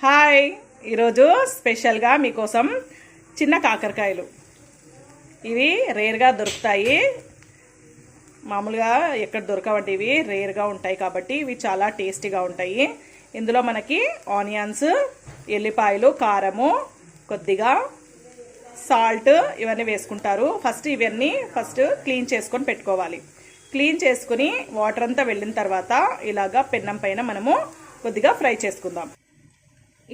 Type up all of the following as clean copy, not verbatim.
Hi, ఈరోజు స్పెషల్గా మీకోసం చిన్న కాకరకాయలు. ఇవి రేర్గా దొరుకుతాయి. మామూలుగా ఎక్కడ దొరకవండి, ఇవి రేర్గా ఉంటాయి కాబట్టి ఇవి చాలా టేస్టీగా ఉంటాయి. ఇందులో మనకి ఆనియన్స్, ఎల్లిపాయలు, కారము, కొద్దిగా సాల్ట్ ఇవన్నీ వేసుకుంటారు. ఇవన్నీ క్లీన్ చేసుకొని పెట్టుకోవాలి. క్లీన్ చేసుకుని వాటర్ అంతా వెళ్ళిన తర్వాత ఇలాగా పెన్నం పైన మనము కొద్దిగా ఫ్రై చేసుకుందాం.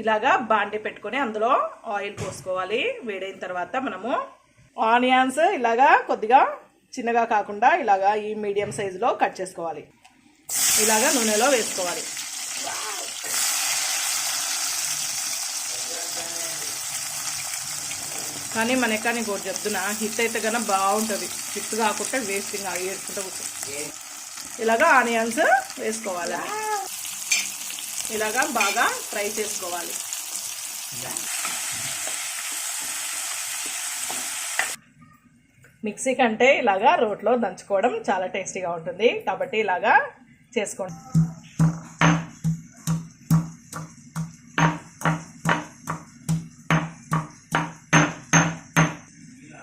ఇలాగా బాండి పెట్టుకొని అందులో ఆయిల్ పోసుకోవాలి. వేడైన తర్వాత మనము ఆనియన్స్ ఇలాగా కొద్దిగా చిన్నగా కాకుండా ఇలాగా ఈ మీడియం సైజులో కట్ చేసుకోవాలి. ఇలాగా నూనెలో వేసుకోవాలి. కానీ మనకి ఇంకోటి చెప్తున్నా, హిట్ అయితే కన్నా బాగుంటుంది. హిట్ కాకుండా వేస్టింగ్ ఏడుకుంటూ కూర్చొని ఇలాగా ఆనియన్స్ వేసుకోవాలి. ఇలాగా బాగా ఫ్రై చేసుకోవాలి. మిక్సీ కంటే ఇలాగా రోట్లో దంచుకోవడం చాలా టేస్టీగా ఉంటుంది కాబట్టి ఇలాగా చేసుకోండి.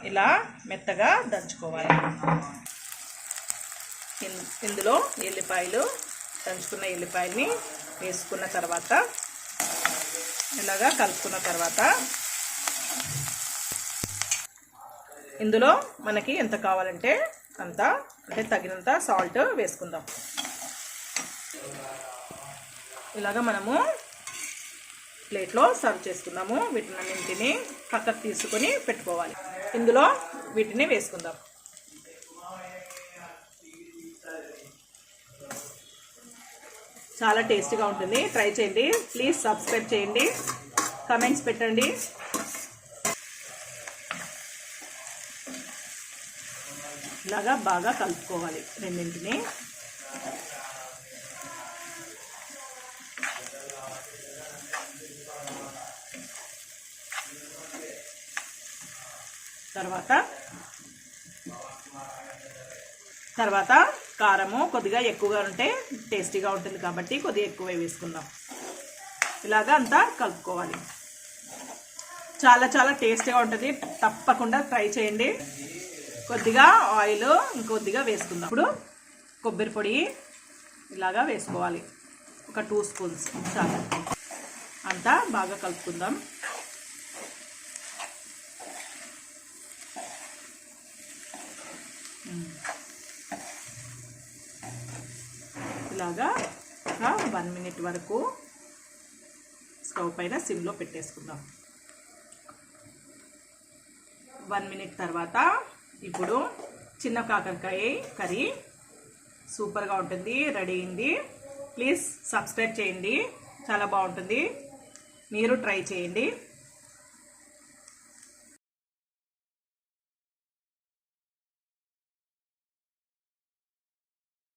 ఇలా మెత్తగా దంచుకోవాలి. ఇందులో ఎల్లిపాయలు, దంచుకున్న ఎల్లిపాయల్ని వేసుకున్న తర్వాత ఇలాగా కలుపుకున్న తర్వాత ఇందులో మనకి ఎంత కావాలంటే అంత, అంటే తగినంత సాల్ట్ వేసుకుందాం. ఇలాగా మనము ప్లేట్లో సర్వ్ చేసుకుందాము. వీటినన్నింటినీ పక్కకు తీసుకొని పెట్టుకోవాలి. ఇందులో వీటిని వేసుకుందాం. చాలా టేస్టీగా ఉంటుంది. ట్రై చేయండి. ప్లీజ్ సబ్స్క్రైబ్ చేయండి, కమెంట్స్ పెట్టండి. ఇలాగా బాగా కలుపుకోవాలి రెండింటిని. తర్వాత కారము కొద్దిగా ఎక్కువగా ఉంటే టేస్టీగా ఉంటుంది కాబట్టి కొద్దిగా ఎక్కువ వేసుకుందాం. ఇలాగా అంతా కలుపుకోవాలి. చాలా చాలా టేస్టీగా ఉంటుంది. తప్పకుండా ట్రై చేయండి. కొద్దిగా ఆయిల్ ఇంకొద్దిగా వేసుకుందాం. ఇప్పుడు కొబ్బరి పొడి ఇలాగా వేసుకోవాలి. ఒక 2 స్పూన్స్ చాలా. అంతా బాగా కలుపుకుందాం. ఇలాగా ఒక 1 మినిట్ వరకు స్టవ్ పైన సిమ్లో పెట్టేసుకుందాం. 1 మినిట్ తర్వాత ఇప్పుడు చిన్న కాకరకాయ కర్రీ సూపర్గా ఉంటుంది, రెడీ అయింది. ప్లీజ్ సబ్స్క్రైబ్ చేయండి, చాలా బాగుంటుంది. మీరు ట్రై చేయండి.